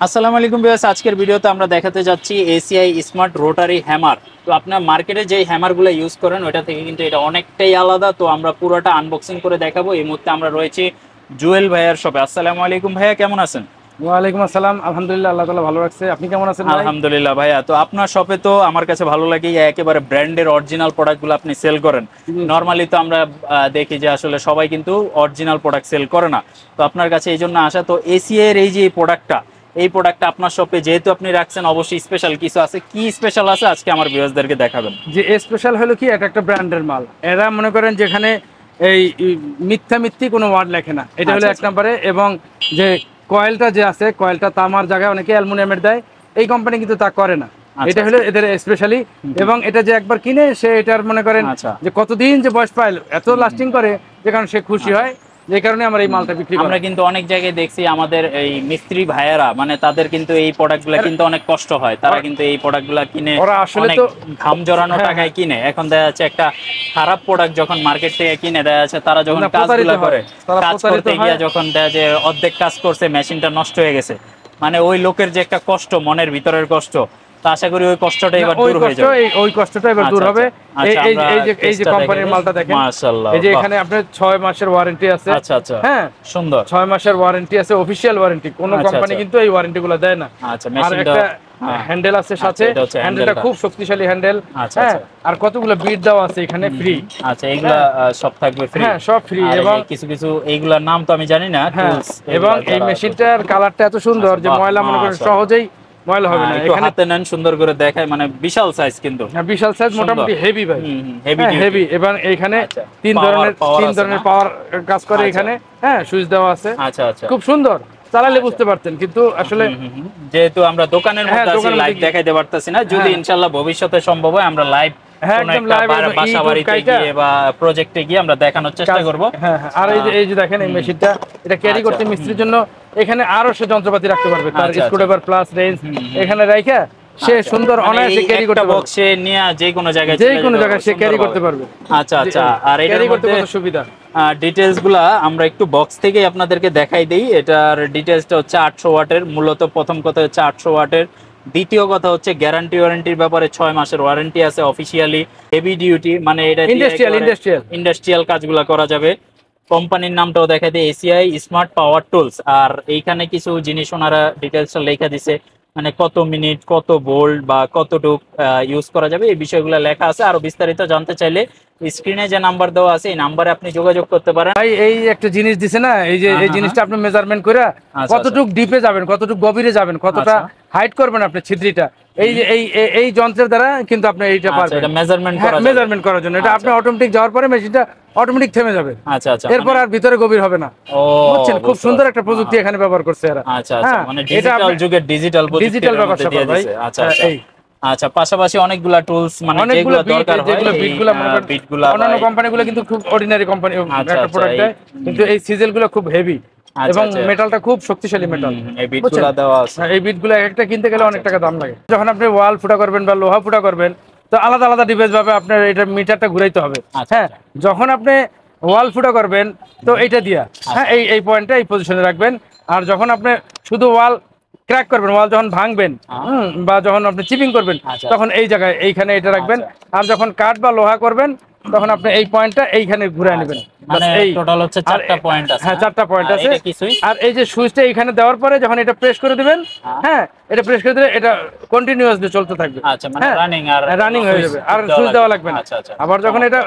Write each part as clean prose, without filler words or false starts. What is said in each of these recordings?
আসসালামু আলাইকুম ভিউয়ার্স, আজকের ভিডিওতে আমরা দেখাতে যাচ্ছি এসিআই স্মার্ট রোটারি হ্যামার। তো আপনার মার্কেটে যে হ্যামারগুলো ইউজ করেন ওটা থেকে কিন্তু এটা অনেকটাই আলাদা। তো আমরা পুরোটা আনবক্সিং করে দেখাবো। এই মুহূর্তে আমরা রয়েছি জুয়েল ভাইয়ার শপে। আসসালামু আলাইকুম ভাইয়া, কেমন আছেন? ওয়ালাইকুম আসসালাম। আলহামদুলিল্লাহ, আল্লাহ তাআলা ভালো রাখছে। আপনি কেমন আছেন ভাই? আলহামদুলিল্লাহ ভাইয়া। তো আপনার শপে তো আমার কাছে ভালো লাগে একেবারে ব্র্যান্ডের অরিজিনাল প্রোডাক্টগুলো আপনি সেল করেন। নরমালি তো আমরা দেখি যে আসলে সবাই কিন্তু অরিজিনাল প্রোডাক্ট সেল করে না। তো আপনার কাছে এই জন্য আসা। তো এসিআই এর এই যে প্রোডাক্টটা আপনার শপে যেহেতু আপনি রাখছেন, অবশ্যই স্পেশাল কিছু আছে। কি স্পেশাল আছে আজকে আমার ভিউয়ার্সদেরকে দেখাবেন? যে স্পেশাল হলো কি, এটা একটা ব্র্যান্ডের মাল। এরা মনে করেন যেখানে এই মিথ্যা কোনো ওয়ার্ড লেখে না, এটা হলো এক নম্বরে। এবং যে কয়েলটা যে আছে, কয়েলটা তামার জায়গায় অনেকে অ্যালুমিনিয়ামের দেয়, এই কোম্পানি কিন্তু তা করে না। এটা হলো এদের স্পেশালি। এবং এটা যে একবার কিনে সে এটার মনে করেন যে কতদিন যে বয়স পায়, এত লাস্টিং করে যে কারণে সে খুশি হয়, যে কারণে আমরা এই মালটা বিক্রি করি। আমরা কিন্তু অনেক জায়গায় দেখছি আমাদের এই মিস্ত্রি ভাইয়েরা, মানে তাদের কিন্তু এই প্রোডাক্টগুলো কিনতে অনেক কষ্ট হয়। তারা কিন্তু এই প্রোডাক্টগুলো কিনে ওরা আসলে অনেক তো ঘাম জড়ানো টাকায় কিনে। এখন দেখা যাচ্ছে একটা খারাপ প্রোডাক্ট যখন মার্কেট থেকে কিনে দেখা যাচ্ছে, তারা যখন কাজগুলো করে, কাজ করতে গিয়ে যখন দেখা যায় অর্ধেক কাজ করছে, মেশিনটা নষ্ট হয়ে গেছে, মানে ওই লোকের যে একটা কষ্ট, মনের ভিতরের কষ্ট, তো আশা করি ওই কষ্টটা এবার দূর হয়ে যাবে। ওই কষ্টটা এবার দূর হবে। এই যে কোম্পানির মালটা দেখেন, মাশাআল্লাহ, এই যে এখানে আপনার 6 মাসের ওয়ারেন্টি আছে। আচ্ছা আচ্ছা, হ্যাঁ সুন্দর। 6 মাসের ওয়ারেন্টি আছে, অফিশিয়াল ওয়ারেন্টি। কোন কোম্পানি কিন্তু এই ওয়ারেন্টিগুলো দেয় না। আচ্ছা, আর একটা হ্যান্ডেল আছে সাথে, হ্যান্ডেলটা খুব শক্তিশালী হ্যান্ডেল। হ্যাঁ, আর কতগুলো বিট দেওয়া আছে এখানে ফ্রি। আচ্ছা, এগুলা সব থাকবে ফ্রি? হ্যাঁ, সব ফ্রি। এবং কিছু কিছু এইগুলার নাম তো আমি জানি না। এবং এই মেশিনটার কালারটা এত সুন্দর যে ময়লা মনে করেন সহজেই ময়লা হবে না। এখানে হাতে নেন, সুন্দর করে দেখায়, মানে বিশাল সাইজ কিন্তু। হ্যাঁ, বিশাল সাইজ, মোটামুটি হেভি ভাই, হেভি। এবং এখানে তিন ধরনের পাওয়ার কাজ করে এখানে। হ্যাঁ, সুইচ দেওয়া আছে। আচ্ছা আচ্ছা, খুব সুন্দর, চালালে বুঝতে পারতেন। কিন্তু আসলে যেহেতু আমরা দোকানের মধ্যে আছি, লাইভ দেখাইতে পারতেছি না। যদি ইনশাআল্লাহ ভবিষ্যতে সম্ভব হয় আমরা লাইভ বাসাবাড়িতে গিয়ে বা প্রজেক্টে গিয়ে আমরা দেখানোর চেষ্টা করব। আর এই যে দেখেন এই মেশিনটা, এটা ক্যারি করতে মিস্ত্রির জন্য এখানে আরো সে যন্ত্রপাতি রাখতে পারবে। তার স্ক্রুড্রাইভার প্লাস রেঞ্জ এখানে রাখা সে সুন্দর অনায়াসে ক্যারি করতে পারবে। বক্সে নিয়ে যে কোনো জায়গায় সে ক্যারি করতে পারবে। আচ্ছা আচ্ছা, আর এটার করতে মধ্যে কত সুবিধা। ডিটেইলস গুলা আমরা একটু বক্স থেকে আপনাদেরকে দেখাই দেই। এটার ডিটেইলসটা হচ্ছে 800 ওয়াটের। মূলত প্রথম কথা হচ্ছে 800 ওয়াটের। দ্বিতীয় কথা হচ্ছে গ্যারান্টি ওয়ারেন্টির ব্যাপারে 6 মাসের ওয়ারেন্টি আছে অফিশিয়ালি। হেভি ডিউটি, মানে এটা ইন্ডাস্ট্রিয়াল কাজগুলো করা যাবে। কোম্পানির নামটাও দেখাই দেয়, এসিআই স্মার্ট পাওয়ার টুলস। আর এইখানে কিছু জিনিস ওনারা ডিটেইলসটা লেখা দিছে, মানে কত মিনিট, কত ভোল্ট বা কতটুক ইউজ করা যাবে, এই বিষয়গুলো লেখা আছে। আরো বিস্তারিত জানতে চাইলে স্ক্রিনে যে নাম্বার দেওয়া আছে এই নাম্বারে আপনি যোগাযোগ করতে পারেন। ভাই এই একটা জিনিস দিছে না, এই যে এই জিনিসটা আপনি মেজারমেন্ট করে কতটুক ডিপে যাবেন, কতটুক গভীরে যাবেন, কতটা হাইট করবেন আপনি ছিদ্রিটা, এই যে এই যন্ত্রের দ্বারা কিন্তু আপনি এইটা পারবেন। এটা মেজারমেন্ট করার জন্য এটা আপনি অটোমেটিক যাওয়ার পরে মেশিনটা অটোমেটিক থেমে যাবে। আচ্ছা আচ্ছা, এরপর আর ভিতরে গভীর হবে না। বুঝছেন, খুব সুন্দর একটা প্রযুক্তি এখানে ব্যবহার করছে এরা। আচ্ছা আচ্ছা, মানে ডিজিটাল যুগের ডিজিটাল ব্যাপার দিয়ে দিয়েছে। আচ্ছা আচ্ছা, আচ্ছা, পাশাপাশি অনেকগুলা টুলস, মানে যেগুলো দরকার হয়, যেগুলো বিটগুলো অন্যান্য কোম্পানিগুলো কিন্তু খুব অর্ডিনারি কোম্পানি একটা প্রোডাক্ট দেয়, কিন্তু এই সিজেলগুলো খুব হেভি এবং মেটালটা খুব শক্তিশালী মেটাল। এই বিটগুলো দেওয়া আছে। এই বিটগুলো একটা কিনতে গেলে অনেক টাকা দাম লাগে। যখন আপনি ওয়াল ফুটা করবেন বা লোহা ফুটা করবেন, তো আলাদা আলাদা ডিভাইস ভাবে আপনার এটা মিটারটা ঘুরাইতে হবে। হ্যাঁ, যখন আপনি ওয়াল ফুটা করবেন তো এইটা দিয়া, হ্যাঁ, এই পয়েন্টটা এই পজিশনে রাখবেন। আর যখন আপনি শুধু ওয়াল ক্র্যাক করবেন, ওয়াল যখন ভাঙবেন বা যখন আপনি চিপিং করবেন, তখন এই জায়গায় এইখানে এটা রাখবেন। আর যখন কাঠ বা লোহা করবেন তখন আপনি এই পয়েন্টটা এইখানে ঘুরে নেবেন। মানে টোটাল হচ্ছে 4টা পয়েন্ট আছে। হ্যাঁ, 4টা পয়েন্ট আছে। আর এই যে সুইচটা এইখানে দেওয়ার পরে যখন এটা প্রেস করে দিবেন, হ্যাঁ, এটা প্রেস করে দিলে এটা কন্টিনিউয়াসলি চলতে থাকবে। আচ্ছা, মানে রানিং হয়ে যাবে, আর সুইচ দেওয়া লাগবে না। আবার যখন এটা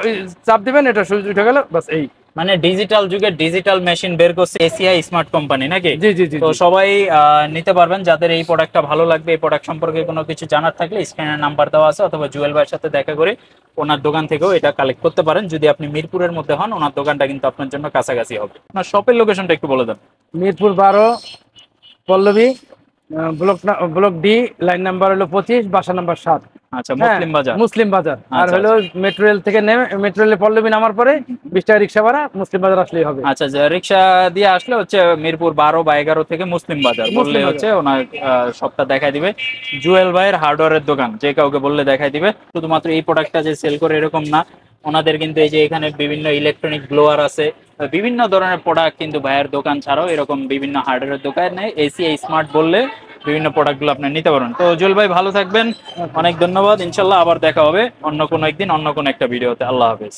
চাপ দিবেন, এটা সুইচ উঠে গেল, বাস। এই মানে ডিজিটাল যুগে ডিজিটাল মেশিন বের করছে এসিআই স্মার্ট কোম্পানি, নাকি? জি জি জি। তো সবাই নিতে পারবেন যাদের এই প্রোডাক্টটা ভালো লাগবে। এই প্রোডাক্ট সম্পর্কে কোনো কিছু জানার থাকলে স্ক্রিনের নাম্বার দেওয়া আছে, অথবা জুয়েল ভাইয়ের সাথে দেখা করে ওনার দোকান থেকেও এটা কালেক্ট করতে পারেন। যদি আপনি মিরপুরের মধ্যে হন, ওনার দোকানটা কিন্তু আপনার জন্য কাছাকাছি হবে। আপনার শপের লোকেশনটা একটু বলে দেন। Mirpur 12 Pallabi, block D, line number হলো 25, বাসা নাম্বার 7। আচ্ছা, মুসলিম বাজার। আর হলো মেট্রো রেল থেকে নেমে, মেট্রো রেলে পল্লবী নামার পরে 20 টাকা রিক্সা ভাড়া, মুসলিম বাজার আসলেই হবে। আচ্ছা, রিক্সা দিয়ে আসলে হচ্ছে মিরপুর 12 বা 11 থেকে মুসলিম বাজার বললে হচ্ছে ওনার সবটা দেখাই দিবে। জুয়েল ভাইয়ের হার্ডওয়্যারের দোকান, যে কাউকে বললে দেখাই দিবে। শুধুমাত্র এই প্রোডাক্টটা যে সেল করে এরকম না, ওনাদের কিন্তু এই যে এখানে বিভিন্ন ইলেকট্রনিক ব্লোয়ার আছে, বিভিন্ন ধরনের প্রোডাক্ট কিন্তু ভাইয়ের দোকান ছাড়াও এরকম বিভিন্ন হার্ডওয়্যারের দোকানে এসিআই স্মার্ট বললে বিভিন্ন প্রোডাক্টগুলো আপনি নিতে পারেন। তো জুয়েল ভাই ভালো থাকবেন, অনেক ধন্যবাদ। ইনশাল্লাহ আবার দেখা হবে অন্য কোনো একদিন অন্য কোনো একটা ভিডিওতে। আল্লাহ হাফেজ।